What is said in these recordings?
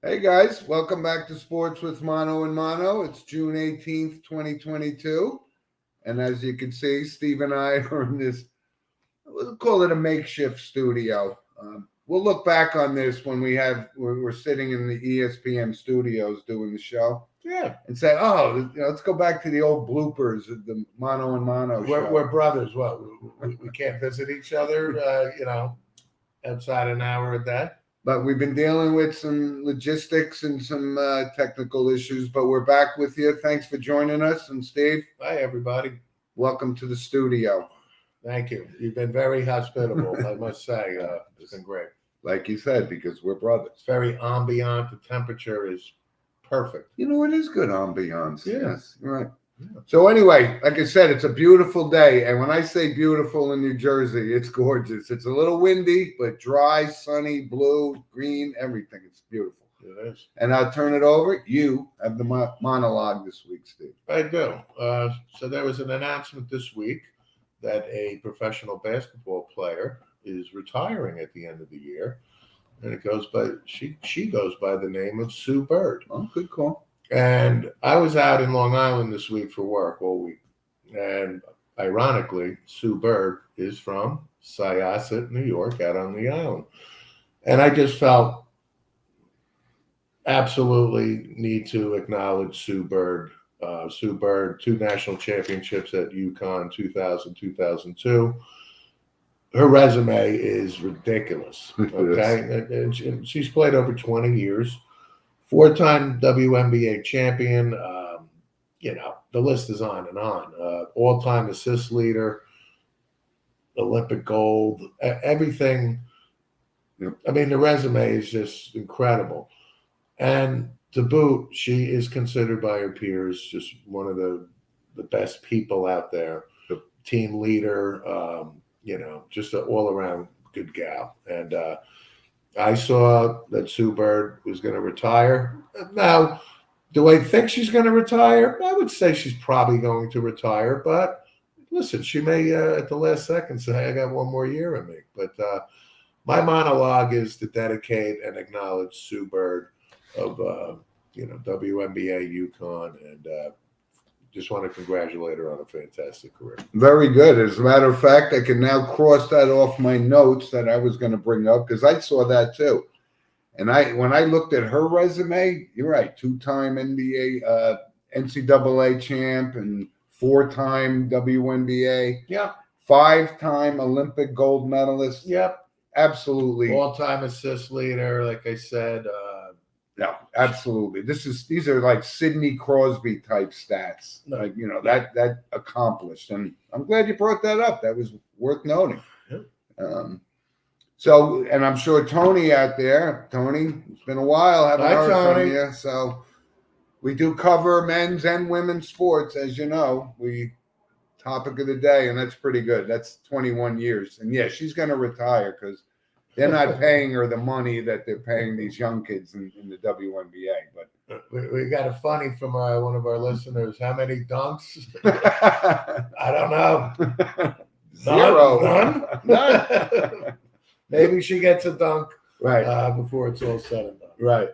Hey guys, welcome back to Sports with Mono and Mono. It's June 18th, 2022. And as you can see, Steve and I are in this, we'll call it a makeshift studio. We'll look back on this when we're sitting in the ESPN studios doing the show. Yeah. And say, let's go back to the old bloopers of the Mono and Mono show. We're brothers. What? We can't visit each other, outside an hour a day. But we've been dealing with some logistics and some technical issues, but we're back with you. Thanks for joining us. And Steve, Hi, everybody. welcome to the studio. Thank you. You've been very hospitable, I must say. It's been great. Like you said, because we're brothers. It's very ambient. The temperature is perfect. You know, it is good ambiance. Yeah. Yes, you're right. Yeah. So anyway, like I said, it's a beautiful day. And when I say beautiful in New Jersey, it's gorgeous. It's a little windy, but dry, sunny, blue, green, everything. It's beautiful. It is. And I'll turn it over. You have the monologue this week, Steve. I do. So there was an announcement this week that a professional basketball player is retiring at the end of the year. And it goes by, she goes by the name of Sue Bird. Oh, good call. And I was out in Long Island this week for work all week. And ironically, Sue Bird is from Syosset, New York, out on the island. And I just felt absolutely need to acknowledge Sue Bird. Sue Bird, 2 national championships at UConn, 2000, 2002. Her resume is ridiculous. Okay. And she's played over 20 years. 4-time WNBA champion. The list is on and on. All-time assist leader, Olympic gold, everything. Yep. I mean, the resume is just incredible. And to boot, she is considered by her peers just one of the best people out there. The team leader, just an all-around good gal. And I saw that Sue Bird was going to retire. Now, do I think she's going to retire? I would say she's probably going to retire. But listen, she may at the last second say, I got one more year in me. But my monologue is to dedicate and acknowledge Sue Bird of, WNBA, UConn, and just want to congratulate her on a fantastic career. Very good. As a matter of fact, I can now cross that off my notes that I was going to bring up because I saw that too. And when I looked at her resume, you're right, 2-time NBA, NCAA champ and 4-time WNBA. Yep. 5-time Olympic gold medalist. Yep. Absolutely. All-time assist leader, like I said. No, absolutely. These are like Sidney Crosby type stats. No. Like, that accomplished. And I'm glad you brought that up. That was worth noting. Yeah. And I'm sure Tony out there, Tony, it's been a while. Haven't heard from you. So we do cover men's and women's sports, as you know. Topic of the day, and that's pretty good. That's 21 years. And yeah, she's going to retire because they're not paying her the money that they're paying these young kids in the WNBA. But we got a funny from one of our listeners. How many dunks? I don't know. Zero. None. Maybe she gets a dunk Right. before it's all said and done. Right.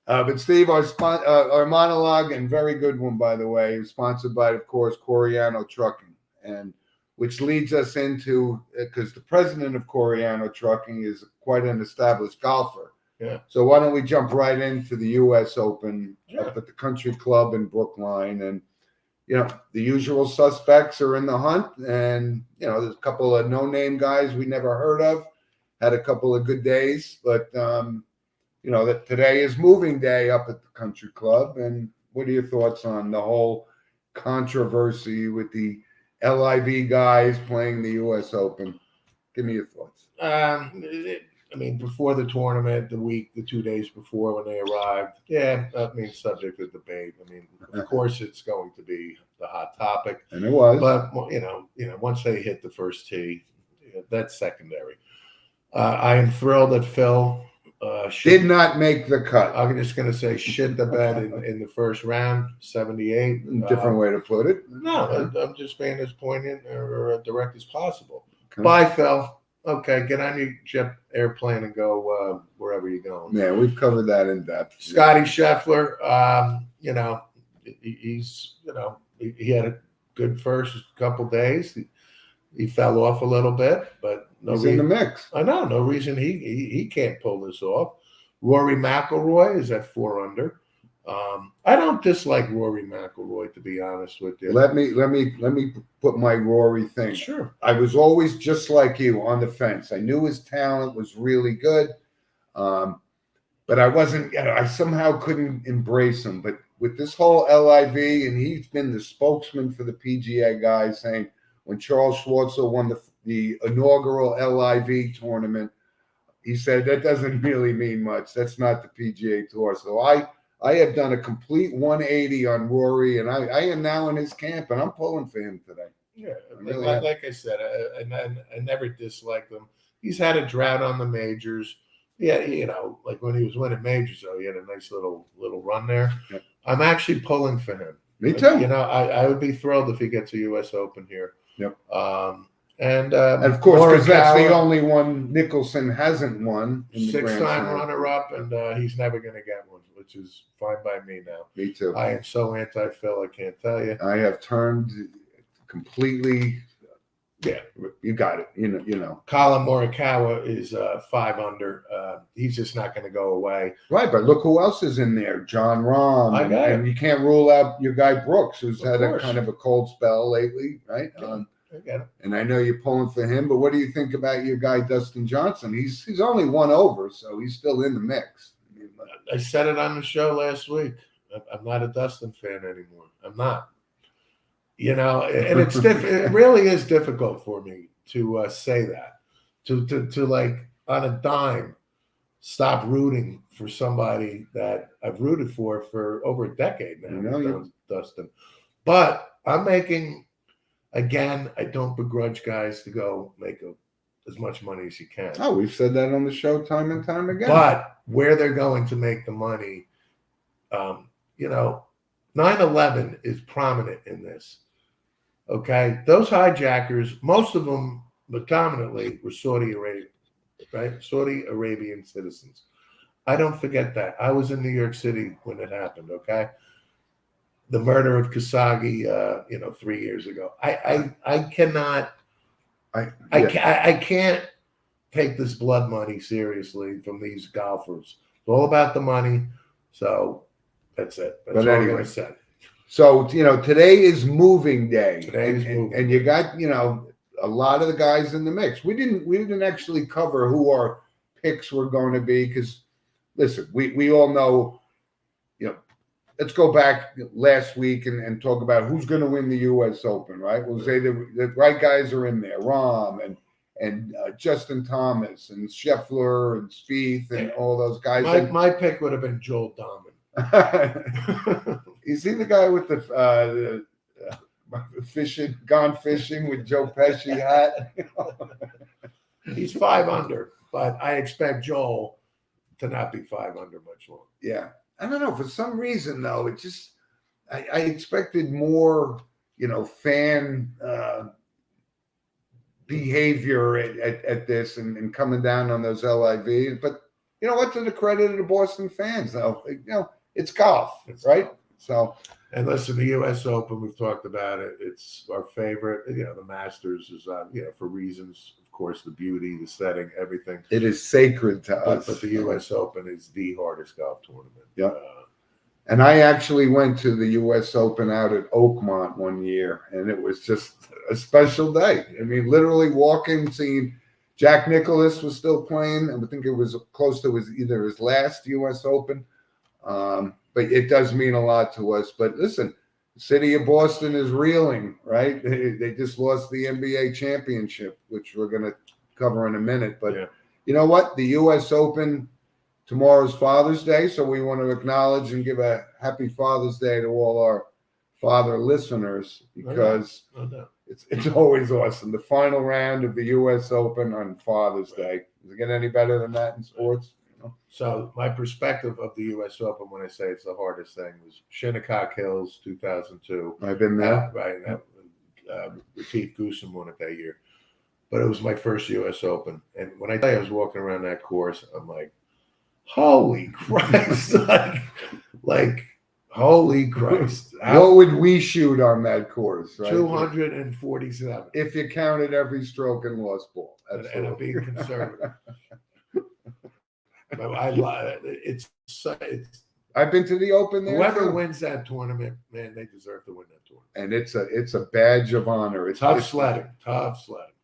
But Steve, our monologue, and very good one, by the way, is sponsored by, of course, Coriano Trucking, and which leads us into, because the president of Coriano Trucking is quite an established golfer. Yeah. So why don't we jump right into the U.S. Open Sure. up at the Country Club in Brookline, and the usual suspects are in the hunt, and there's a couple of no-name guys we never heard of, had a couple of good days, but that today is moving day up at the Country Club. And what are your thoughts on the whole controversy with the LIV guys playing the U.S. Open? Give me your thoughts. Before the tournament, the 2 days before when they arrived, subject of debate. Of course, it's going to be the hot topic. And it was. But, once they hit the first tee, that's secondary. I am thrilled that Phil did not make the cut. I'm just going to say shit the bed in the first round, 78. Different way to put it. No, I'm just being as poignant or direct as possible. Okay. Bye, Phil. okay, get on your jet airplane and go wherever you're going. Yeah, we've covered that in depth. Scotty Scheffler, he had a good first couple days. He fell off a little bit, but He's in the mix. I know no reason he can't pull this off. Rory McIlroy is at 4 under. I don't dislike Rory McIlroy, to be honest with you. Let me put my Rory thing. Sure. I was always just like you on the fence. I knew his talent was really good, but I wasn't. I somehow couldn't embrace him. But with this whole LIV, and he's been the spokesman for the PGA guys, saying when Charles Schwartzel won the inaugural LIV tournament, he said that doesn't really mean much. That's not the PGA Tour. So I have done a complete 180 on Rory, and I am now in his camp, and I'm pulling for him today. Yeah, really like I said, I never disliked him. He's had a drought on the majors. Yeah, like when he was winning majors, though, he had a nice little run there. Yep. I'm actually pulling for him. Me too. I would be thrilled if he gets a U.S. Open here. Yep. And of course, because that's the Morikawa, only one Nicholson hasn't won. In the Grand 6-time Slam. runner-up, and he's never going to get one, which is fine by me now. Me too. I am so anti-Phil, I can't tell you. I have turned completely. Yeah, you got it. You know. Colin Morikawa is 5 under. He's just not going to go away. Right, but look who else is in there. John Rahm. I got and you can't rule out your guy Brooks, who's Of had course. a kind of a cold spell lately, right? Yeah. I get it. And I know you're pulling for him, but what do you think about your guy Dustin Johnson? He's only 1 over, so he's still in the mix. I said it on the show last week. I'm not a Dustin fan anymore. I'm not. And it's it really is difficult for me to say that. To like on a dime stop rooting for somebody that I've rooted for over a decade now. Dustin. But I'm making. Again, I don't begrudge guys to go make as much money as you can. Oh, we've said that on the show time and time again. But where they're going to make the money, 9/11 is prominent in this. Okay, those hijackers, most of them, but dominantly, were Saudi Arabia, right? Saudi Arabian citizens. I don't forget that. I was in New York City when it happened. Okay. The murder of Khashoggi, 3 years ago. I cannot. I can't take this blood money seriously from these golfers. It's all about the money. So that's it. That's all I'm going to say. So today is moving day. And you got a lot of the guys in the mix. We didn't actually cover who our picks were going to be because listen, we all know. Let's go back last week and talk about who's going to win the U.S. Open, right? We'll say the right guys are in there, Rahm and Justin Thomas and Scheffler and Spieth and all those guys. My pick would have been Joel Dahman. Is he the guy with the gone fishing with Joe Pesci hat? He's 5 under, but I expect Joel to not be 5 under much longer. Yeah. I don't know. For some reason, though, it just I expected more, fan behavior at this and coming down on those LIV. But you know what? To the credit of the Boston fans, though, it's golf, right? So. And listen, the U.S. Open, we've talked about it. It's our favorite. The Masters is, for reasons, of course, the beauty, the setting, everything. It is sacred to us. But the U.S. Open is the hardest golf tournament. Yeah. And I actually went to the U.S. Open out at Oakmont one year, and it was just a special day. I mean, literally walking, seeing Jack Nicklaus was still playing. I think it was close to either his last U.S. Open. But it does mean a lot to us. But listen, the city of Boston is reeling, right? They just lost the NBA championship, which we're going to cover in a minute. But you know what? The U.S. Open, tomorrow's Father's Day. So we want to acknowledge and give a happy Father's Day to all our father listeners because it's always awesome. The final round of the U.S. Open on Father's Day. Does it get any better than that in sports? So my perspective of the U.S. Open, when I say it's the hardest thing, was Shinnecock Hills 2002. I've been there. Right. Retief Goosen won it that year. but it was my first U.S. Open. And when I tell you I was walking around that course, I'm like, holy Christ. like holy Christ. What would we shoot on that course, right? 247. If you counted every stroke and lost ball. And I'm being conservative. But it's I've been to the Open there. whoever too. wins that tournament, man, they deserve to win that tournament. And it's a badge of honor. It's Tough sledding.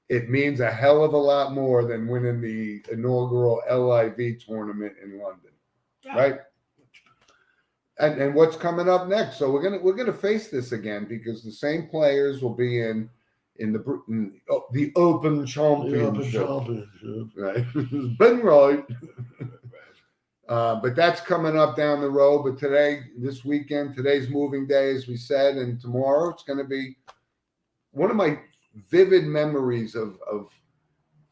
It means a hell of a lot more than winning the inaugural LIV tournament in London, right? And what's coming up next? So we're gonna face this again because the same players will be in the Open Championship. Right, been right. But that's coming up down the road. But this weekend, today's moving day, as we said, and tomorrow it's going to be one of my vivid memories of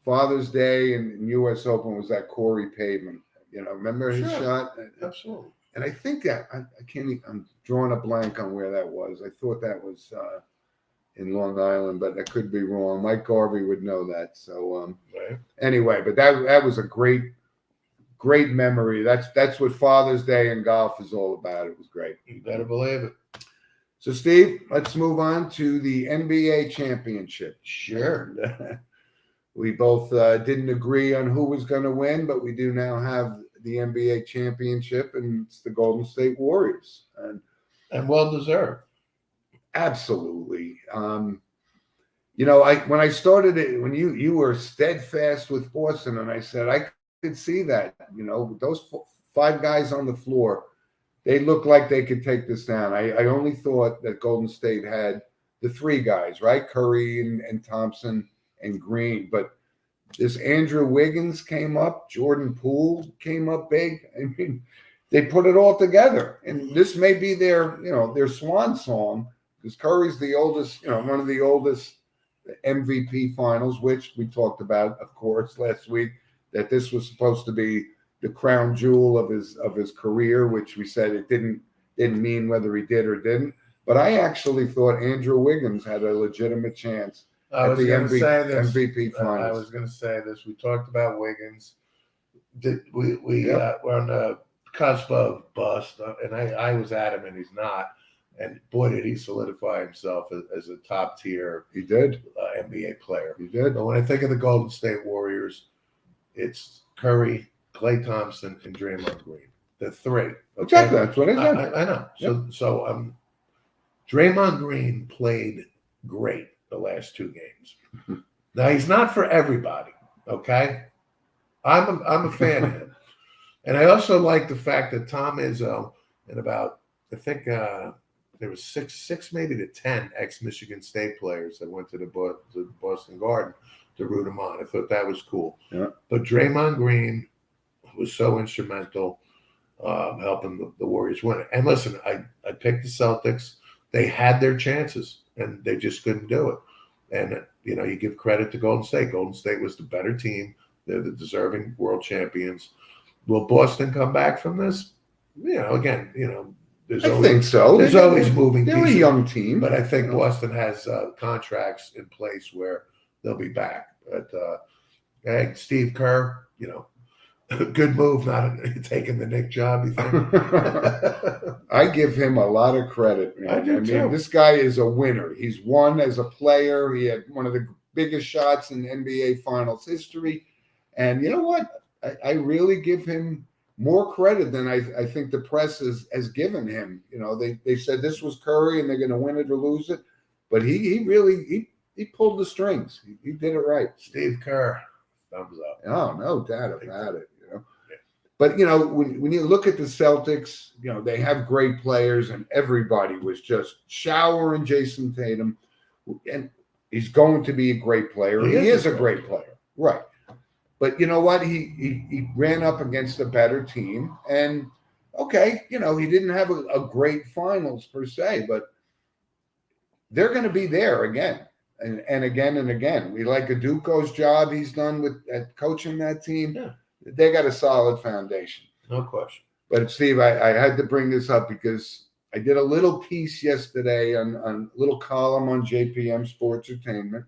Father's Day and U.S. Open was that Corey Pavement. Remember his shot? Absolutely. And I think that I can't. I'm drawing a blank on where that was. I thought that was in Long Island, but I could be wrong. Mike Garvey would know that. So anyway, but that was a great memory. That's what Father's Day in golf is all about. It was great. You better believe it. So, Steve, let's move on to the NBA championship. Sure. We both didn't agree on who was going to win, but we do now have the NBA championship, and it's the Golden State Warriors. And well deserved. Absolutely. When I started it, when you were steadfast with Boston, and I said I could see that, those 5 guys on the floor, they looked like they could take this down. I only thought that Golden State had the 3 guys, right? Curry and Thompson and Green. But this Andrew Wiggins came up, Jordan Poole came up big. I mean, they put it all together. And this may be their swan song, because Curry's the oldest, one of the oldest MVP finals, which we talked about, of course, last week, that this was supposed to be the crown jewel of his career, which we said it didn't mean whether he did or didn't. But I actually thought Andrew Wiggins had a legitimate chance at the MVP finals. I was going to say this. We talked about Wiggins. We're on the cusp of bust, and I was adamant he's not. And boy, did he solidify himself as a top tier. He did NBA player. He did. But when I think of the Golden State Warriors, it's Curry, Klay Thompson, and Draymond Green. The 3. Okay? Exactly. That's what I said. I know. So Draymond Green played great the last 2 games. Now he's not for everybody. Okay, I'm a fan of him, and I also like the fact that Tom Izzo and I think there was 6 maybe to 10 ex-Michigan State players that went to the Boston Garden to root him on. I thought that was cool. Yeah. But Draymond Green was so instrumental helping the Warriors win it. And listen, I picked the Celtics. They had their chances, and they just couldn't do it. And, you give credit to Golden State. Golden State was the better team. They're the deserving world champions. Will Boston come back from this? Again, I think so. There's always moving They're pieces. A young team. But I think Boston has contracts in place where they'll be back. But hey, Steve Kerr, good move not taking the Knick job, you think? I give him a lot of credit, man. I do too. This guy is a winner. He's won as a player. He had one of the biggest shots in NBA Finals history. And you know what? I really give him more credit than I think the press has given him. They said this was Curry and they're going to win it or lose it. But he really pulled the strings. He did it right. Steve Kerr, thumbs up. Oh, no doubt about it. But, when you look at the Celtics, they have great players, and everybody was just showering Jason Tatum. And he's going to be a great player. He is a great player. Right. But you know what? He ran up against a better team. And, okay, he didn't have a great finals per se, but they're going to be there again and again and again. We like Aduko's job he's done at coaching that team. Yeah. They got a solid foundation. No question. But Steve, I had to bring this up because I did a little piece yesterday on a little column on JPM Sports Entertainment.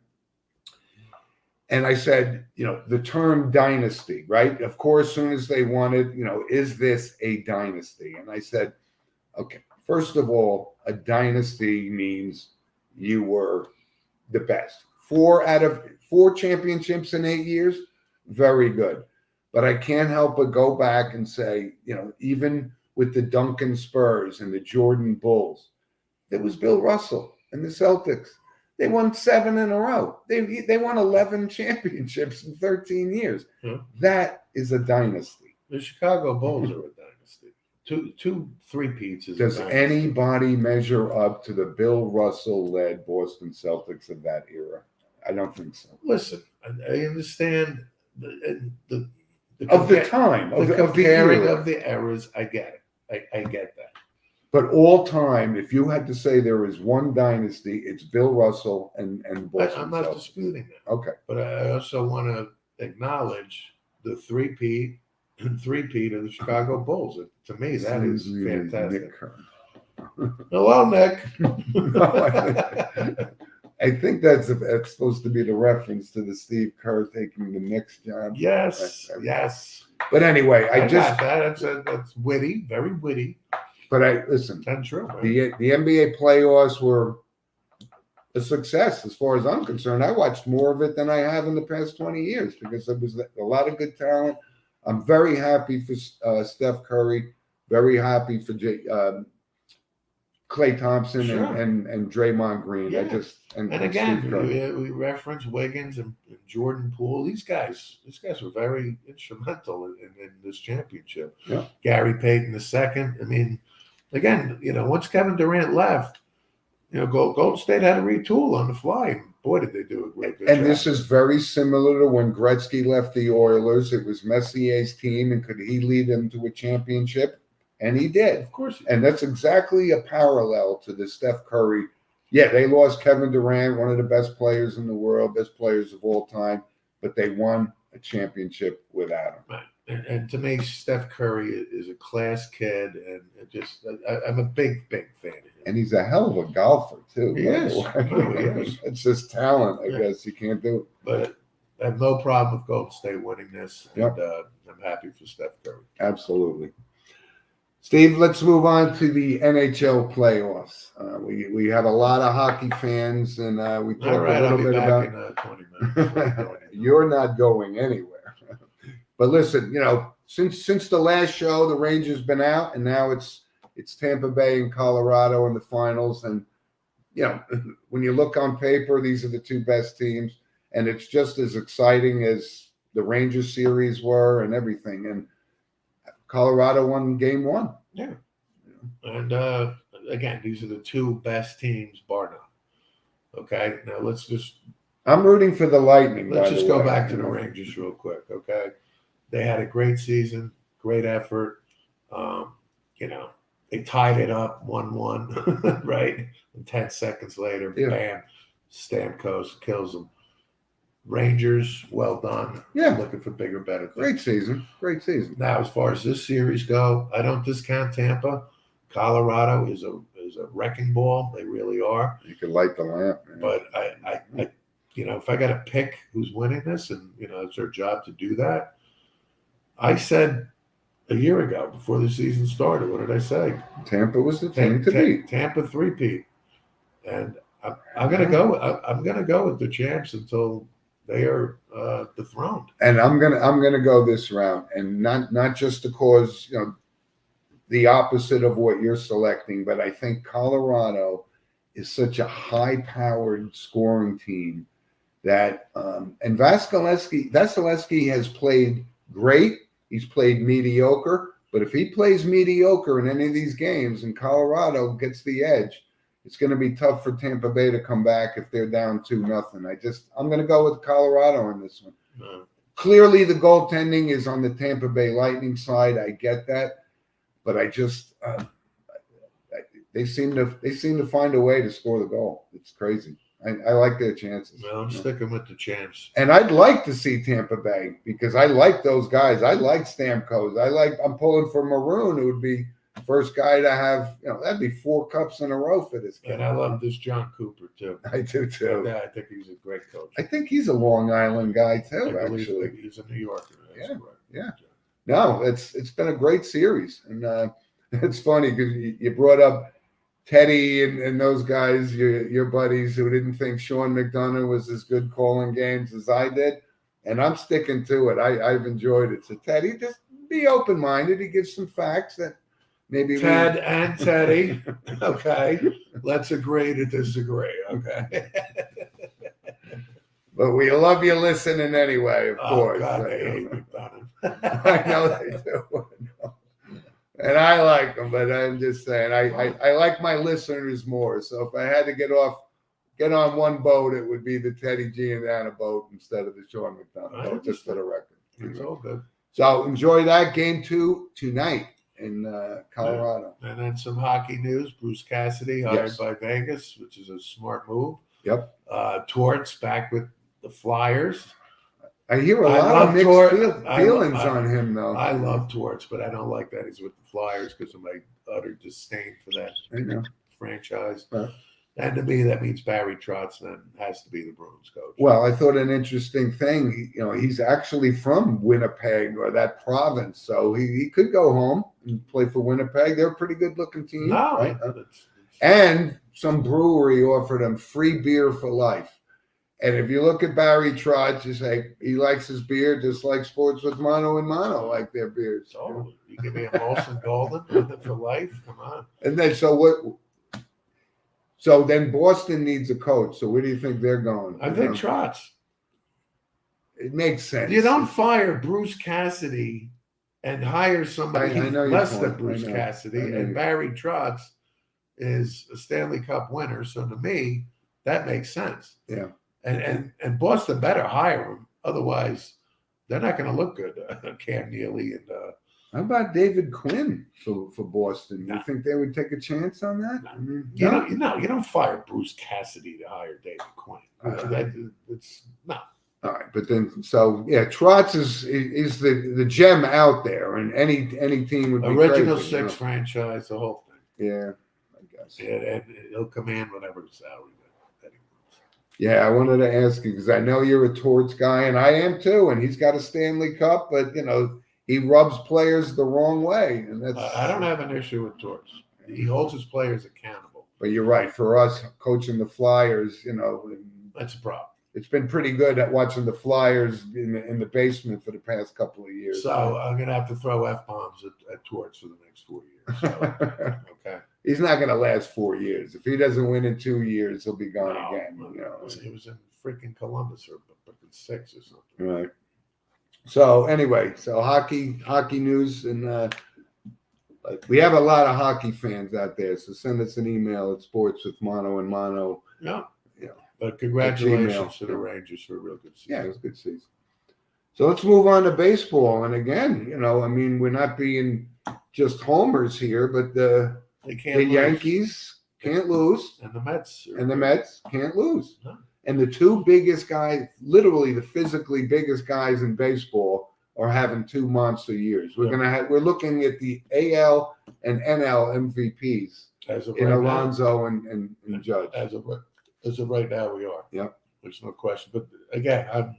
And I said, the term dynasty, right? Of course, as soon as they wanted, is this a dynasty? And I said, okay, first of all, a dynasty means you were the best. 4 out of 4 championships in 8 years, very good. But I can't help but go back and say, even with the Duncan Spurs and the Jordan Bulls, there was Bill Russell and the Celtics. They won 7 in a row. They won 11 championships in 13 years. That is a dynasty. The Chicago Bulls are a dynasty. Two three-peats is Does a dynasty. anybody measure up to the Bill Russell-led Boston Celtics of that era? I don't think so. Listen, I understand the Of the time, of the comparing era. of the eras. I get it. I get that. But all time, if you had to say there is one dynasty, it's Bill Russell and Boston I'm not Celtics. disputing that. Okay. But I also want to acknowledge the three-peat of the Chicago Bulls. To me, that is fantastic. Nick Kern. Hello, Nick. I think that's supposed to be the reference to the Steve Kerr taking the Knicks job. Yes. But anyway, I got that. That's witty, very witty. But listen. That's true. Man. The NBA playoffs were a success as far as I'm concerned. I watched more of it than I have in the past 20 years because there was a lot of good talent. I'm very happy for Steph Curry. Very happy for Klay Thompson and Draymond Green. Yeah. And again, we reference Wiggins and Jordan Poole. These guys were very instrumental in this championship. Yeah. Gary Payton II. I mean, again, once Kevin Durant left, Golden State had to retool on the fly. Boy, did they do a great job. And this is very similar to when Gretzky left the Oilers. It was Messier's team, and could he lead them to a championship? And he did. Of course. And that's exactly a parallel to the Steph Curry. Yeah, they lost Kevin Durant, one of the best players in the world, best players of all time, but they won a championship without him. Right. And to me, Steph Curry is a class kid, and I'm a big fan of him. And he's a hell of a golfer, too. He is. It's just talent, I guess. You can't do it. But I have no problem with Golden State winning this. Yep. And I'm happy for Steph Curry. Absolutely. Steve, let's move on to the NHL playoffs. We have a lot of hockey fans, and we talked a little bit about. In 20 minutes. You're not going anywhere. But listen, since the last show, the Rangers been out, and now it's Tampa Bay and Colorado in the finals. And when you look on paper, these are the two best teams, and it's just as exciting as the Rangers series were and everything. And Colorado won game 1. Yeah. And again, these are the two best teams, bar none. Okay. Now I'm rooting for the Lightning. Let's just go back to the Rangers real quick. Okay. They had a great season, great effort. They tied it up 1-1, right? And 10 seconds later, bam, Stamkos kills them. Rangers, well done. Yeah. Looking for bigger, better Great things. season. Now, as far as this series go, I don't discount Tampa. Colorado is a wrecking ball. They really are. You could light the lamp. Man. But I if I got to pick who's winning this, and it's their job to do that. I said a year ago before the season started, what did I say? Tampa was the team to beat. Tampa 3-peat, and I'm gonna go. I'm gonna go with the champs until they are dethroned. And I'm gonna go this route, and not just to cause the opposite of what you're selecting, but I think Colorado is such a high-powered scoring team that and Vasilevsky has played great. He's played mediocre, but if he plays mediocre in any of these games and Colorado gets the edge, it's going to be tough for Tampa Bay to come back if they're down 2-0. I'm going to go with Colorado on this one. No. Clearly, the goaltending is on the Tampa Bay Lightning side. I get that, but I just they seem to find a way to score the goal. It's crazy. I like their chances. Well, I'm sticking with the champs. And I'd like to see Tampa Bay because I like those guys. I like Stamkos. I'm pulling for Maroon. It would be first guy to have, that'd be 4 cups in a row for this kid. And I love this John Cooper too. I do too. I think he's a great coach. I think he's a Long Island guy I too, believe actually. he's a New Yorker. That's Yeah, correct. yeah. No, it's been a great series, and it's funny because you brought up Teddy and those guys, your buddies who didn't think Sean McDonough was as good calling games as I did, and I'm sticking to it. I've enjoyed it. So Teddy, just be open minded. He gives some facts that maybe Ted and Teddy. Okay, let's agree to disagree. Okay. But we love you listening anyway, of course. God, they hate McDonough. I know they do. And I like them, but I'm just saying, I like my listeners more. So if I had to get on one boat, it would be the Teddy Giordano boat instead of the Sean McDonough boat, just for the record. It's all good. So enjoy that game 2 tonight in Colorado. And then some hockey news. Bruce Cassidy hired Yes. by Vegas, which is a smart move. Yep. Torts back with the Flyers. I hear a I lot love of mixed Torts. feelings on him, though. I love Torts, but I don't like that he's with the Flyers because of my utter disdain for that I know. franchise. Right. And to me, that means Barry Trotz then has to be the Bruins coach. Well, I thought an interesting thing, he's actually from Winnipeg or that province, so he could go home and play for Winnipeg. They're a pretty good looking team. No, right? it's- And some brewery offered him free beer for life. And if you look at Barry Trotz, you say he likes his beer just like Sports with Mono and Mono like their beers. oh, you give me a Molson Golden with it for life? Come on. And then so then Boston needs a coach. So where do you think they're going? I think Trotz. It makes sense. You don't fire Bruce Cassidy and hire somebody I know your less point. than Bruce I know. Cassidy. I know And your- Barry Trotz is a Stanley Cup winner. So to me, that makes sense. Yeah. And Boston better hire him. Otherwise, they're not going to look good. Cam Neely and How about David Quinn for Boston? Nah. You think they would take a chance on that? I mean, you no? don't fire Bruce Cassidy to hire David Quinn. It's no. All right, but then Trotz is the gem out there, and any team would be Original crazy, six franchise, the whole thing. Yeah, I guess. And he'll command whatever salary that he wants. Yeah, I wanted to ask you because I know you're a Torts guy, and I am too. And he's got a Stanley Cup, but he rubs players the wrong way, and that's. I don't have an issue with Torts. He holds his players accountable. But you're right. For us coaching the Flyers, That's a problem. it's been pretty good at watching the Flyers in the basement for the past couple of years. So I'm going to have to throw F-bombs at Torts for the next 4 years. So, okay. He's not going to last 4 years. If he doesn't win in 2 years, he'll be gone No, again. He was in freaking Columbus for 6 or something. Right. So anyway, hockey news, and we have a lot of hockey fans out there. So send us an email at sportswithmono and mono. No. Yeah. But congratulations Gmail. to the Rangers for a real good season. Yeah, it was a good season. So let's move on to baseball. And again, we're not being just homers here, but the They can't lose. Yankees can't lose. And the Mets. And the Mets can't lose. No. And the two biggest guys, literally the physically biggest guys in baseball, are having 2 monster years. We're looking at the AL and NL MVPs As of in right now. Alonso and Judge. As of right now, we are. Yep. There's no question. But again,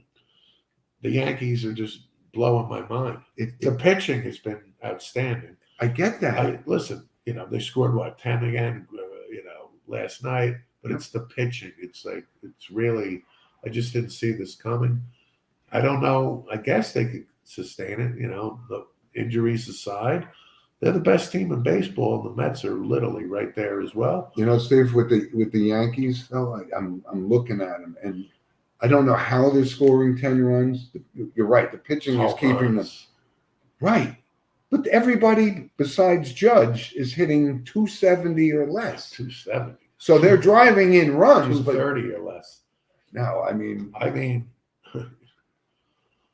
the Yankees are just blowing my mind. The pitching has been outstanding. I get that. Listen, they scored 10 again, last night. But Yep. it's the pitching. It's really. I just didn't see this coming. I don't know. I guess they could sustain it. The injuries aside, they're the best team in baseball, and the Mets are literally right there as well. Steve, with the Yankees, though, I'm looking at them, and I don't know how they're scoring 10 runs. You're right. The pitching is keeping them right. But everybody besides Judge is hitting 270 or less. 270. So they're driving in runs, but 230 or less. no, I mean,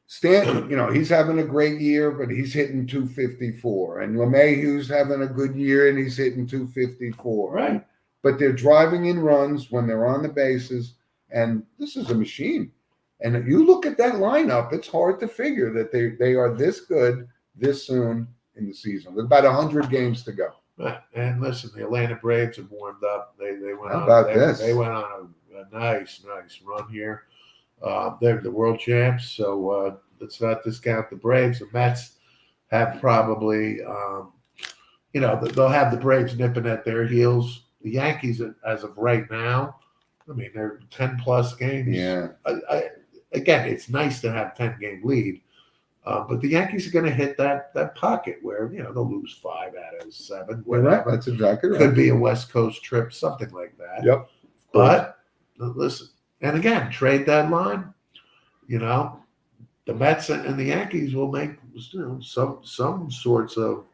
Stan, he's having a great year, but he's hitting 254. And LeMahieu's having a good year, and he's hitting 254. right. But they're driving in runs when they're on the bases, and this is a machine. And if you look at that lineup, it's hard to figure that they are this good this soon in the season. There's about 100 games to go. Right. And listen, the Atlanta Braves have warmed up. They went How on. about this? They went on a nice run here. They're the world champs, so let's not discount the Braves. The Mets have probably, they'll have the Braves nipping at their heels. The Yankees, as of right now, I mean, they're 10+ games. Yeah. Again, it's nice to have 10-game lead, but the Yankees are going to hit that pocket where they'll lose 5 out of 7. You're right. Whatever. That's exactly right. Could be a West Coast trip, something like that. Yep. But listen, and again, trade deadline, the Mets and the Yankees will make some sorts of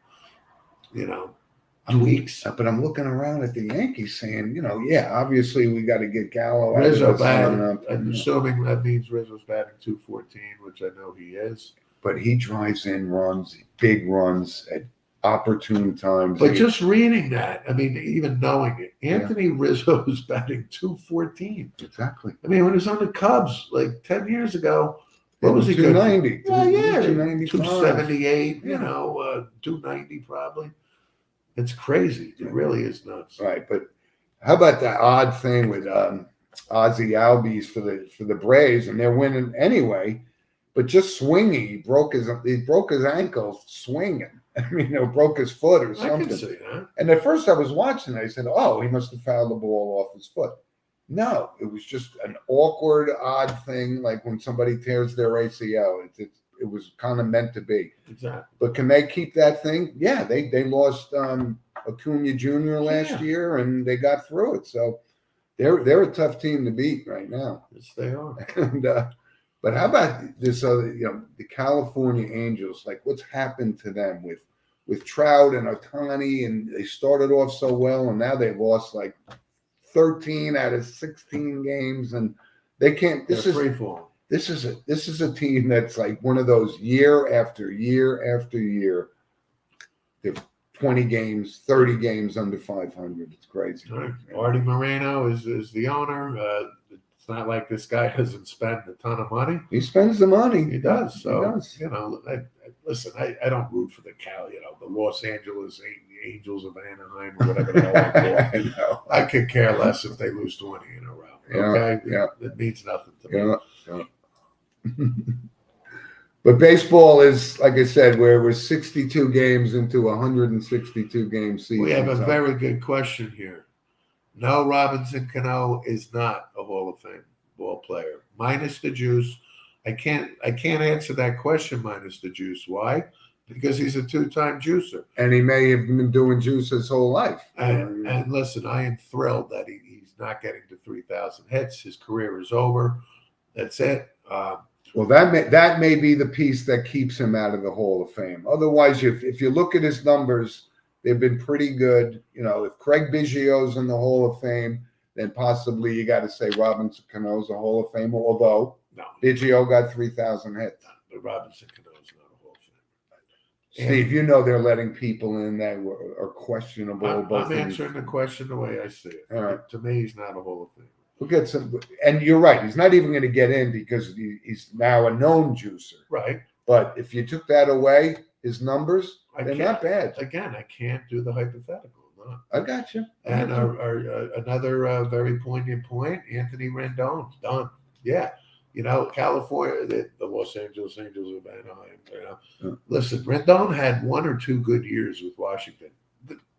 tweaks. But I'm looking around at the Yankees saying, obviously we got to get Gallo out Rizzo of this batting. lineup. I'm assuming that means Rizzo's batting .214, which I know he is. But he drives in runs, big runs at opportune times. But just reading that, I mean, even knowing it, Anthony Rizzo is batting .214. Exactly. I mean, when he was on the Cubs like 10 years ago, what was he good? 290. Well, yeah, 295. 278. Yeah. 290 probably. It's crazy. It really is nuts. Right, but how about that odd thing with Ozzy Albies for the Braves, and they're winning anyway, but just swinging. He broke his ankle swinging. I mean, broke his foot or I something. can see that. And at first I was watching, I said, "Oh, he must have fouled the ball off his foot." No, it was just an awkward, odd thing, like when somebody tears their ACL. It was kind of meant to be. Exactly. But can they keep that thing? Yeah, they lost Acuna Jr. last year, and they got through it. So they're a tough team to beat right now. Yes, they are. And but how about this other? The California Angels. Like, what's happened to them with Trout and Ohtani? And they started off so well, and now they've lost like 13 out of 16 games, and they can't. This is free fall. This is a team that's like one of those year after year after year. They're 20 games, 30 games under 500. It's crazy. Right. Artie Moreno is the owner. It's not like this guy doesn't spend a ton of money. He spends the money. He does. So, he does. listen, I don't root for the the Los Angeles Angels of Anaheim or whatever the hell they call it. I know. I could care less if they lose 20 in a row. Okay? Yeah. It means nothing to me. Yeah. But baseball is, like I said, we're 62 games into a 162 game season. We have a very good question here. No, Robinson Cano is not a Hall of Fame ball player. Minus the juice. I can't answer that question minus the juice. Why? Because he's a 2-time juicer. And he may have been doing juice his whole life. And listen, I am thrilled that he's not getting to 3,000 hits. His career is over. That's it. Well, that may be the piece that keeps him out of the Hall of Fame. Otherwise, if you look at his numbers, they've been pretty good. If Craig Biggio's in the Hall of Fame, then possibly you got to say Robinson Cano's a Hall of Famer. Although Biggio got 3,000 hits. But Robinson Cano's not a Hall of Fame. Steve, they're letting people in that are questionable. I'm answering the question the way I see it. All right. To me, he's not a Hall of Fame. We'll get some, and you're right. He's not even going to get in because he's now a known juicer. Right. But if you took that away, his numbers, they're not bad. Again, I can't do the hypothetical. No. I got you. And another very poignant point, Anthony Rendon, done. Yeah. California, the Los Angeles Angels of Anaheim. Listen, Rendon had 1 or 2 good years with Washington.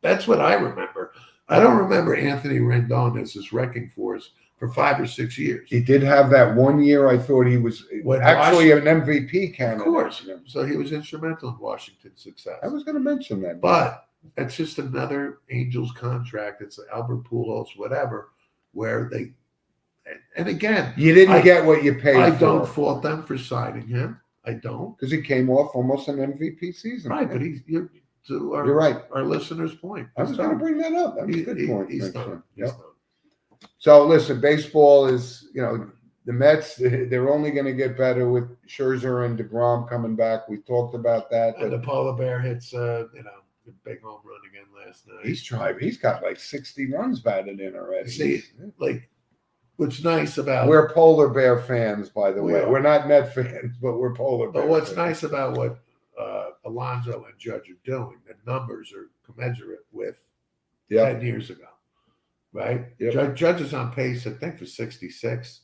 That's what I remember. I don't remember Anthony Rendon as his wrecking force for 5 or 6 years. He did have that 1 year. I thought he was actually an MVP candidate. Of course. So he was instrumental in Washington's success. I was going to mention that. But it's just another Angels contract. It's Albert Pujols, whatever, where they – and again – you didn't get what you paid for. I don't fault them for signing him. I don't. Because he came off almost an MVP season. Right, but you're right. Our listener's point. I was going to bring that up. That was a good point. He's done. So listen, baseball is, the Mets, they're only going to get better with Scherzer and DeGrom coming back. We talked about that. And the polar bear hits, a big home run again last night. He's got like 60 runs batted in already. See, what's nice about we're polar bear fans, by the way. are. We're not Met fans, but we're polar bear. But what's fans. nice about what Alonso and Judge are doing, the numbers are commensurate with Yeah. 10 years ago, right? Yep. Judge is on pace, I think, for 66,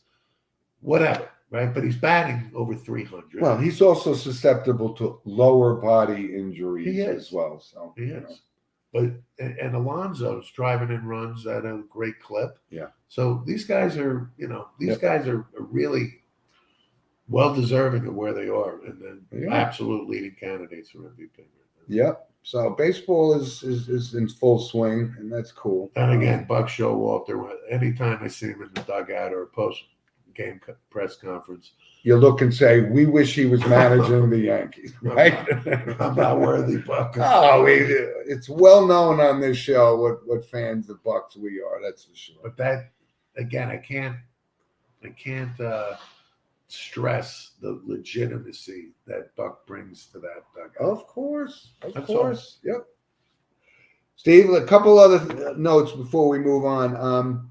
whatever, right? But he's batting over 300. Well, he's also susceptible to lower body injuries He is. as well. So He you know. is. But and Alonso's driving in runs at a great clip. Yeah. So these guys are, these Yep. guys are really well deserving of where they are, and then Yeah. absolute leading candidates for MVP. Yep. So baseball is in full swing, and that's cool. And again, Buck Showalter. Anytime I see him in the dugout or post game press conference, You look and say, "We wish he was managing the Yankees." Right? I'm not worthy, Buck. Oh, it's well known on this show what fans of Bucks we are. That's for sure. But that again, I can't stress the legitimacy that Buck brings to that dugout. Of course. That's Yep. Steve, a couple other notes before we move on.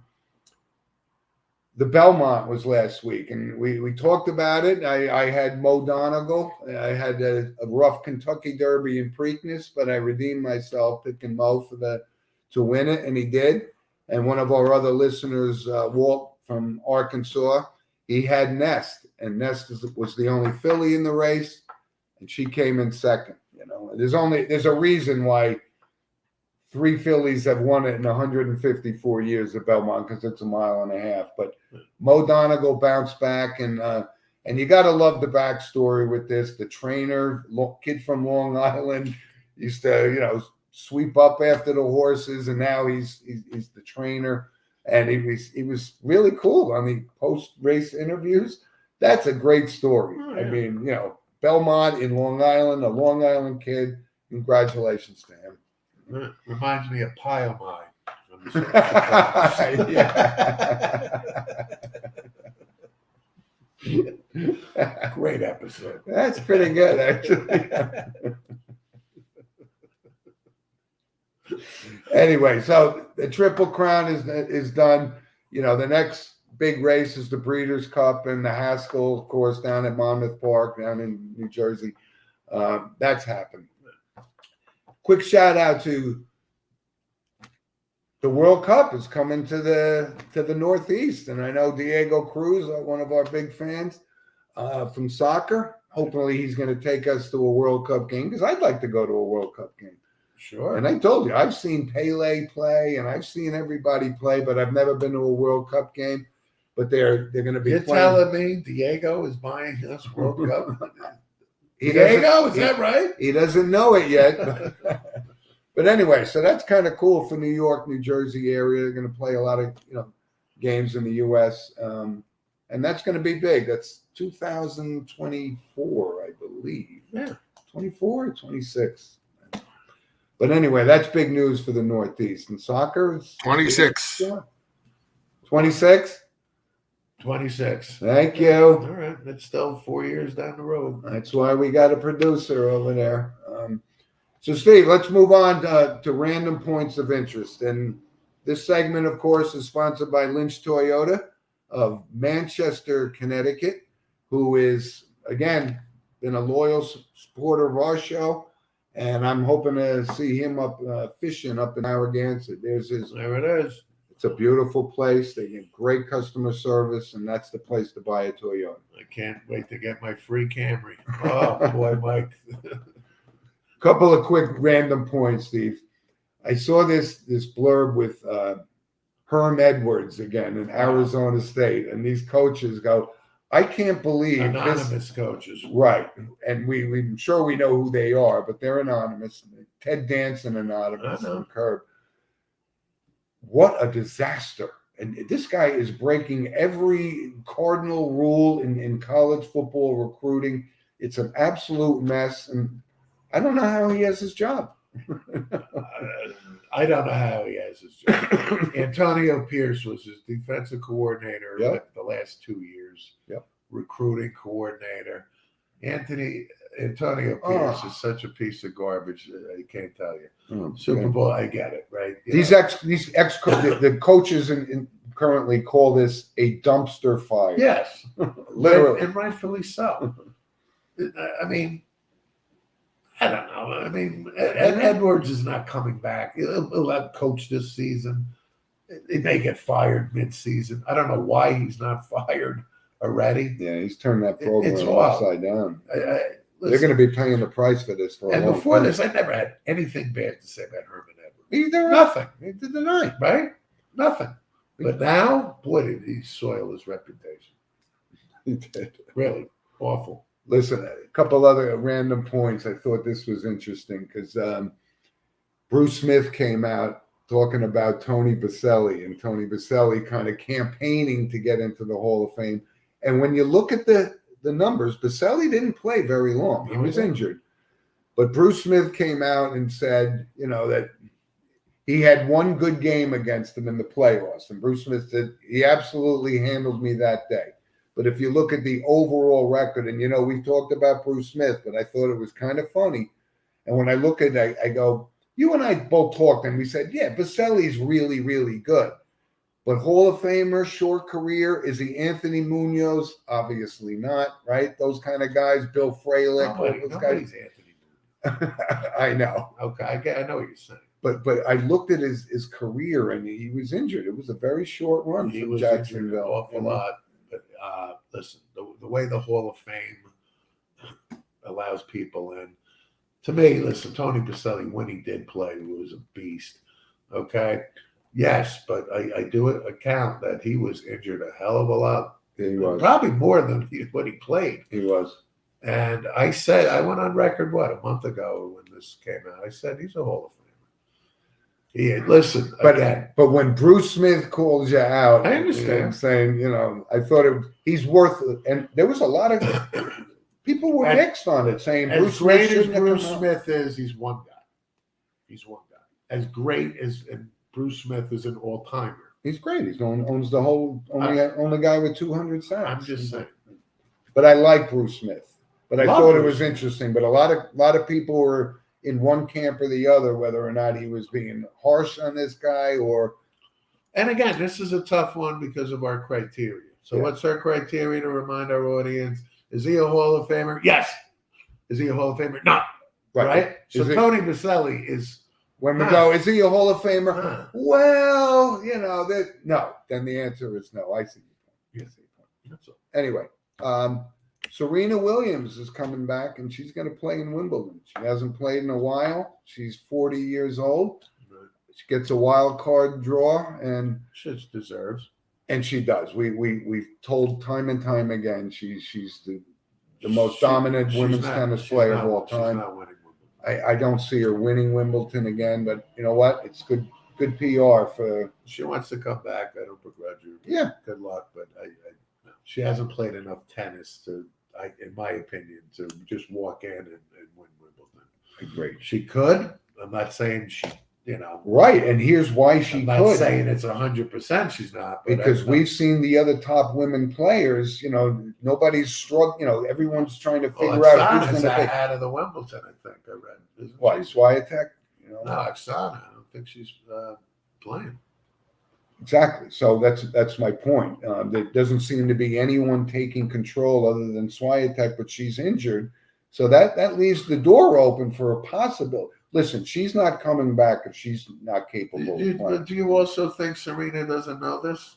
The Belmont was last week, and we talked about it. I had Mo Donegal. I had a rough Kentucky Derby in Preakness, but I redeemed myself picking Mo to win it, and he did. And one of our other listeners, Walt from Arkansas, he had Nest, and Nest was the only filly in the race, and she came in second. There's a reason why 3 fillies have won it in 154 years at Belmont, because it's a mile and a half. But Mo Donegal bounced back, and you got to love the backstory with this. The trainer, kid from Long Island, used to sweep up after the horses, and now he's the trainer. And he was really cool on the post race interviews. That's a great story. Oh, yeah. I mean, Belmont in Long Island, a Long Island kid. Congratulations to him. It reminds me of Pile Mine. Great episode. That's pretty good, actually. Anyway, so the Triple Crown is done. The next big race is the Breeders' Cup and the Haskell, of course, down at Monmouth Park, down in New Jersey. That's happened. Quick shout out to the World Cup is coming to the Northeast, and I know Diego Cruz, one of our big fans from soccer. Hopefully, he's going to take us to a World Cup game, because I'd like to go to a World Cup game. Sure. And I told you, I've seen Pele play, and I've seen everybody play, but I've never been to a World Cup game. But they're going to be. You're playing. telling me Diego is buying us World Cup? Diego, is that right? He doesn't know it yet. But anyway, so that's kind of cool for New York, New Jersey area. They're going to play a lot of games in the U.S. And that's going to be big. That's 2024, I believe. Yeah, 24 or 26. But anyway, that's big news for the Northeast. And soccer is 26. 26? 26. Thank you. All right, it's still 4 years down the road. That's why we got a producer over there. So, Steve, let's move on to random points of interest. And this segment, of course, is sponsored by Lynch Toyota of Manchester, Connecticut, who is, again, been a loyal supporter of our show. And I'm hoping to see him up fishing up in Narragansett. There it is. It's a beautiful place. They get great customer service, and that's the place to buy a Toyota. I can't wait to get my free Camry. Oh, boy, Mike. Couple of quick random points, Steve. I saw this blurb with Herm Edwards again in Arizona State, and these coaches go, I can't believe Anonymous coaches. Right. And we're sure we know who they are, but they're anonymous. Ted Danson, anonymous from Curb. What a disaster. And this guy is breaking every cardinal rule in college football recruiting. It's an absolute mess. And I don't know how he has his job. I don't know how he has his job. Antonio Pierce was his defensive coordinator the last 2 years. Yep. Recruiting coordinator. Antonio Pierce is such a piece of garbage. I can't tell you. Super Bowl, I get it, right? The coaches currently call this a dumpster fire. Yes, literally, and rightfully so. I mean, I don't know. I mean, Edwards is not coming back. He'll have coach this season. He may get fired mid-season. I don't know why he's not fired already. Yeah, he's turned that It's program wild. upside down. They're Listen, going to be paying the price for this for a and long before time. this, I never had anything bad to say about Herman Edwards. Either Nothing, Neither did I. right? Nothing. But now, boy, did he soil his reputation. He did. Really awful. Listen, a couple other random points. I thought this was interesting because Bruce Smith came out talking about Tony Baselli, and Tony Baselli kind of campaigning to get into the Hall of Fame. And when you look at the numbers, Baselli didn't play very long. He was injured. But Bruce Smith came out and said, that he had one good game against him in the playoffs. And Bruce Smith said, he absolutely handled me that day. But if you look at the overall record, and we've talked about Bruce Smith, but I thought it was kind of funny. And when I look at it, I go, you and I both talked, and we said, yeah, Baselli's really, really good. But Hall of Famer, short career, is he Anthony Munoz? Obviously not, right? Those kind of guys, Bill Fralick, those guys. Anthony. I know. Okay, I know what you're saying. But I looked at his career, and he was injured. It was a very short run He for was injured an Jacksonville. awful lot. But listen, the way the Hall of Fame allows people in, to me, listen, Tony Baselli, when he did play, was a beast. Okay, yes, but I do account that he was injured a hell of a lot. He was. Probably more than what he played. He was. And I said, I went on record, a month ago when this came out, I said, he's a Hall of Famer. Listen, again. But when Bruce Smith calls you out, I understand. Saying, I thought he's worth it. And there was a lot of people were mixed on it, saying As Bruce great Smith as Bruce Smith is, he's one guy. He's one guy. As great as and Bruce Smith is an all-timer. He's great. He's owns the whole only guy with 200 sacks. I'm just saying. But I like Bruce Smith. But I Love thought it Bruce was Smith. interesting. But a lot of people were in one camp or the other, whether or not he was being harsh on this guy or. And again, this is a tough one because of our criteria. So what's our criteria to remind our audience? Is he a Hall of Famer? Yes. Is he a Hall of Famer? No. Right? So Tony Baselli is. When we go, is he a Hall of Famer? Huh. Well, no. Then the answer is no. I see your point. That's all. Anyway, Serena Williams is coming back, and she's going to play in Wimbledon. She hasn't played in a while. She's 40 years old. Right. She gets a wild card draw, and She deserves. And she does. We've told time and time again she's the most dominant women's tennis player of all time. She's not winning Wimbledon. I don't see her winning Wimbledon again, but you know what? It's good PR for. She wants to come back. I don't begrudge her. Yeah. Good luck, but no. She hasn't played enough tennis in my opinion, to just walk in and win Wimbledon. Great. She could. I'm not saying she. Right, and here's why she I'm not could. saying it's 100%. She's not, but because we've seen the other top women players. Nobody's struggling. Everyone's trying to figure out who's going to out of the Wimbledon. I think I read. What Swiatek? No, Oksana. I don't think she's playing. Exactly. So that's my point. There doesn't seem to be anyone taking control other than Swiatek, but she's injured, so that leaves the door open for a possibility. Listen, she's not coming back if she's not capable of playing. Do you also think Serena doesn't know this?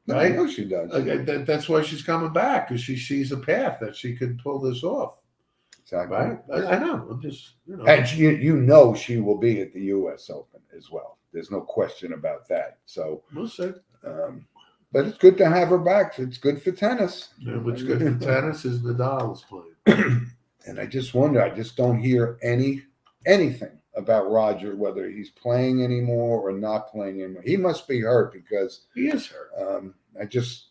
No, right? I know she does. That's why she's coming back, because she sees a path that she could pull this off. Exactly. Right? I know. I'm just, And she will be at the U.S. Open as well. There's no question about that. So we'll see. But it's good to have her back. It's good for tennis. Yeah, what's good for tennis is Nadal's playing. And I just wonder. I just don't hear anything about Roger, whether he's playing anymore or not playing anymore. He must be hurt because he is hurt. I just,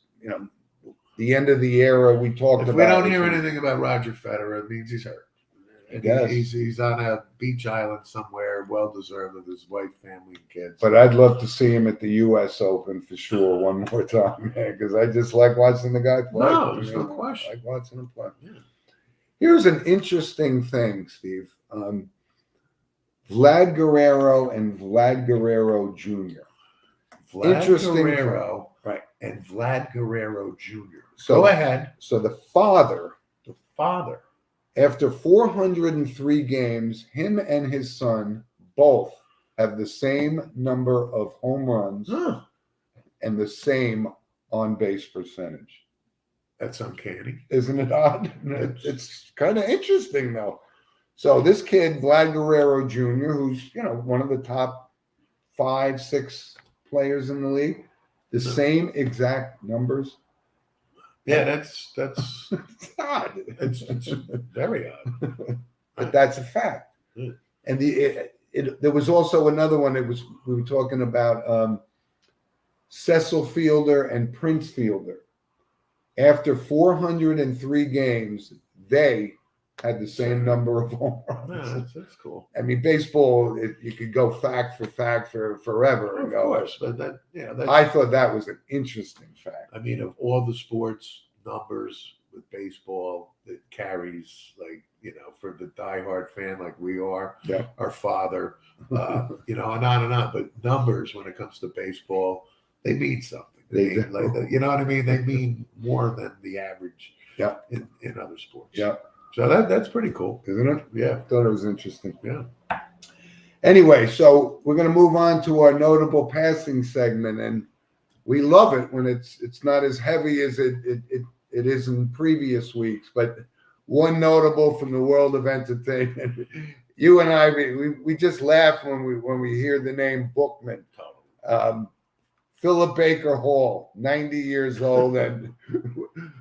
the end of the era we talked about. If we don't hear anything about Roger Federer, it means he's hurt. He's on a beach island somewhere, well deserved, with his wife, family, and kids. But I'd love to see him at the U.S. Open for sure one more time, man, because I just like watching the guy play. No, there's no question. I like watching him play. Yeah. Here's an interesting thing, Steve. Vlad Guerrero and Vlad Guerrero Jr. Interesting. Guerrero, right, and Vlad Guerrero Jr. So go ahead. So the father After 403 games, him and his son both have the same number of home runs Huh. and the same on base percentage. That's uncanny. Isn't it odd? It's kind of interesting, though. So this kid, Vlad Guerrero Jr., who's one of the top 5, 6 players in the league, the same exact numbers. Yeah, that's It's odd. it's very odd. But that's a fact. Mm. And there was also another one. We were talking about Cecil Fielder and Prince Fielder. After 403 games, they had the same number of home runs. Yeah, that's cool. I mean, baseball, you could go fact for forever. Of course, but that I thought that was an interesting fact. I mean, of all the sports numbers with baseball, it carries for the diehard fan like we are, Yeah. our father, and on and on. But numbers when it comes to baseball, they mean something. They do. You know what I mean? They mean more than the average. Yeah. In other sports. Yeah. So that's pretty cool, Isn't it? Yeah. I thought it was interesting. Yeah. Anyway, so we're going to move on to our notable passing segment, and we love it when it's not as heavy as it is in previous weeks. But one notable from the world of entertainment, you and I, we just laugh when we hear the name Bookman. Philip Baker Hall, 90 years old, and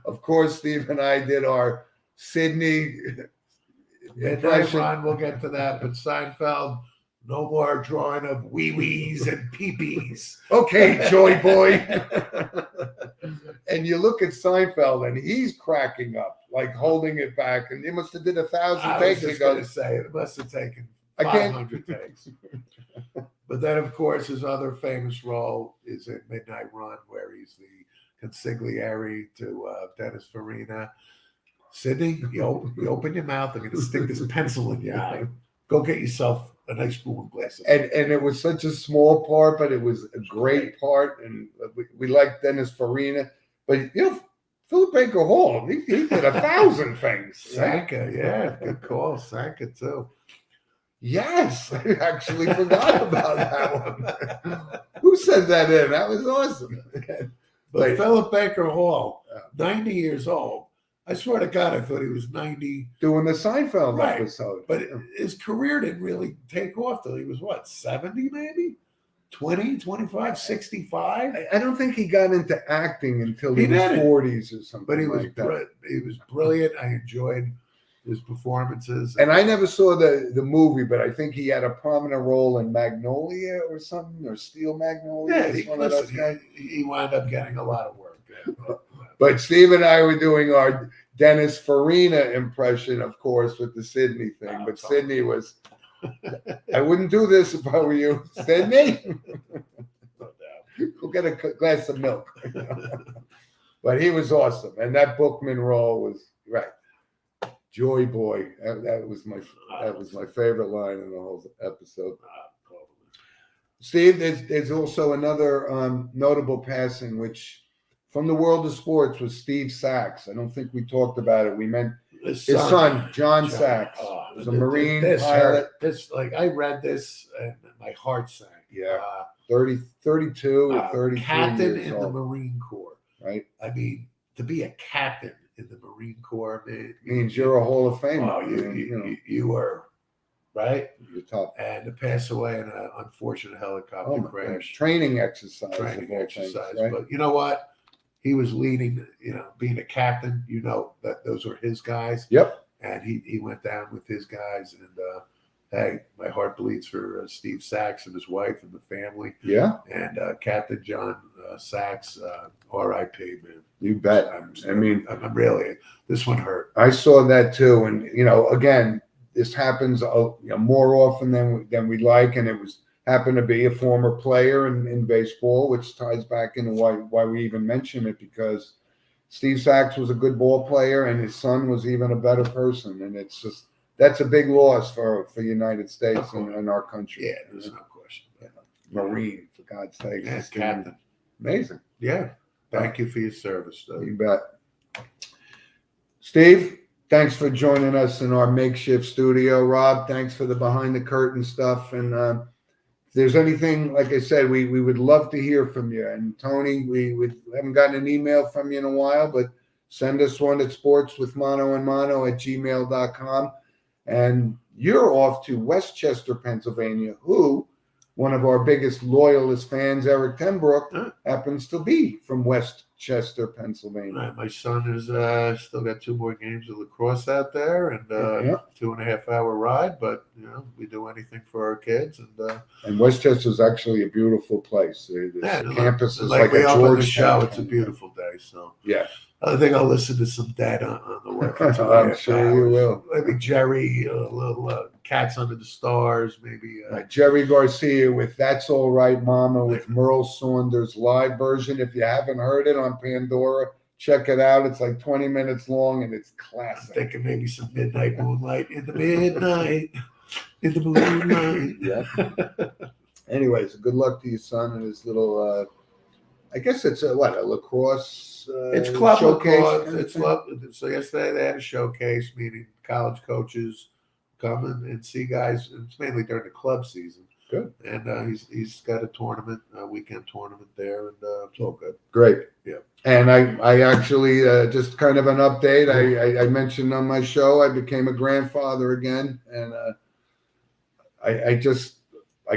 of course, Steve and I did our Sydney Midnight Run, we'll get to that. But Seinfeld, no more drawing of wee-wees and pee-pees. Okay, Joy Boy. And you look at Seinfeld, and he's cracking up, like holding it back. And he must have did 1,000 takes. I was just going to say, it must have taken 500 takes. But then, of course, his other famous role is in Midnight Run, where he's the consigliere to Dennis Farina. Sidney, you open your mouth. I'm going to stick this pencil in your eye. Go get yourself a nice brew and glass of And it was such a small part, but it was a great part. And we liked Dennis Farina. But, Philip Baker Hall, he did 1,000 things. Sanka, yeah, good call. Sanka, too. Yes, I actually forgot about that one. Who said that in? That was awesome. But Philip Baker Hall, 90 years old. I swear to God, I thought he was 90. Doing the Seinfeld Right. episode. But his career didn't really take off till he was, 70 maybe? 20, 25, 65? I don't think he got into acting until He he was didn't. 40s or something But he was like that. he was brilliant. I enjoyed his performances. And I never saw the movie, but I think he had a prominent role in Magnolia or something, or Steel Magnolia. Yeah, It's one of those guys. he wound up getting a lot of work. But Steve and I were doing our Dennis Farina impression, of course, with the Sydney thing. Oh, But totally. Sydney was, I wouldn't do this if I were you. Sydney, No doubt. go get a glass of milk. But he was awesome. And that Bookman role was, right. Joy Boy. That was my favorite line in the whole episode. Steve, there's also another notable passing, which from the world of sports was Steve Sachs. I don't think we talked about it. We meant his son, John Sachs. Was a Marine pilot. I read this and my heart sank. Yeah. 32 or 33 captain years in old, the Marine Corps. right? I mean, to be a captain in the Marine Corps, man, Means you're a Hall of Famer. Oh, you were, right? You're tough. And to pass away in an unfortunate helicopter Oh, my crash. gosh. Training exercise. Training of all exercise. things, right? But you know what? He was leading, being a captain, that those were his guys. Yep. And he went down with his guys. And hey, my heart bleeds for Steve Sachs and his wife and the family. Yeah, And Captain John Sachs, R.I.P., man. you bet. I'm really, this one hurt. I saw that too, and again, this happens more often than we like, and it happened to be a former player in baseball, which ties back into why we even mention it, because Steve Sachs was a good ball player, and his son was even a better person, and that's a big loss for the United States and our country. Yeah, there's no question. Marine, for God's sake. Yeah, captain. Amazing. Yeah. Thank you for your service, though. You bet. Steve, thanks for joining us in our makeshift studio, Rob. Thanks for the behind the curtain stuff. And if there's anything, like I said, we would love to hear from you. And Tony, we haven't gotten an email from you in a while, but send us one at sportswithmanoandmano@gmail.com. And you're off to Westchester, Pennsylvania, who one of our biggest loyalist fans, Eric Tenbrook, happens to be from Westchester, Pennsylvania. Right, my son is still got 2 more games of lacrosse out there, and 2.5-hour ride. But we do anything for our kids, And Westchester is actually a beautiful place. The campus is like we a opened the George show. It's a beautiful day. So yeah, I think I'll listen to some Dad on the way. I'm sure you will. Maybe Jerry, a little Cats Under the Stars, maybe. Jerry Garcia with "That's All Right, Mama" with Merle Saunders live version. If you haven't heard it on Pandora, check it out. It's like 20 minutes long and it's I'm classic. thinking maybe some Midnight Moonlight in the midnight, in the moonlight. Yeah. Anyways, good luck to your son and his little. I guess it's a lacrosse. It's club showcase. lacrosse. It's club. So yesterday they had a showcase, meaning college coaches come and see guys. It's mainly during the club season. Good. And he's got a tournament, a weekend tournament there, and it's all good. Great. Yeah. And I actually just kind of an update. I mentioned on my show I became a grandfather again, and I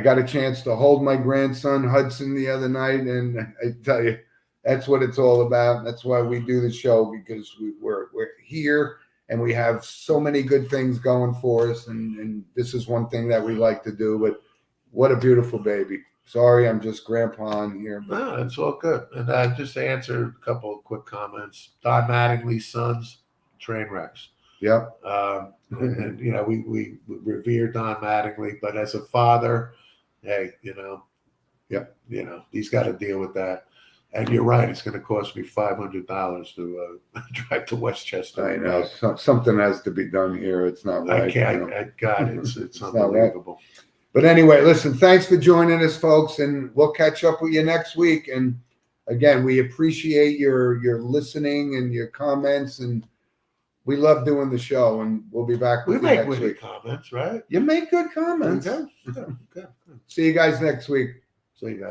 got a chance to hold my grandson Hudson the other night, and I tell you, that's what it's all about. That's why we do the show, because we're here and we have so many good things going for us, and this is one thing that we like to do. But what a beautiful baby. Sorry, I'm just grandpa on here. But No, it's all good. And just to answer a couple of quick comments, Don Mattingly's sons, train wrecks. yep. And we revere Don Mattingly, but as a father, hey, he's got to deal with that. And you're right; it's going to cost me $500 to drive to Westchester. I know something has to be done here. It's not right. I can't. It's not right. unbelievable. But anyway, listen, thanks for joining us, folks, and we'll catch up with you next week. And again, we appreciate your listening and your comments, and we love doing the show. And we'll be back We with you make next witty week. comments, right? You make good comments. Okay. See you guys next week. See you guys.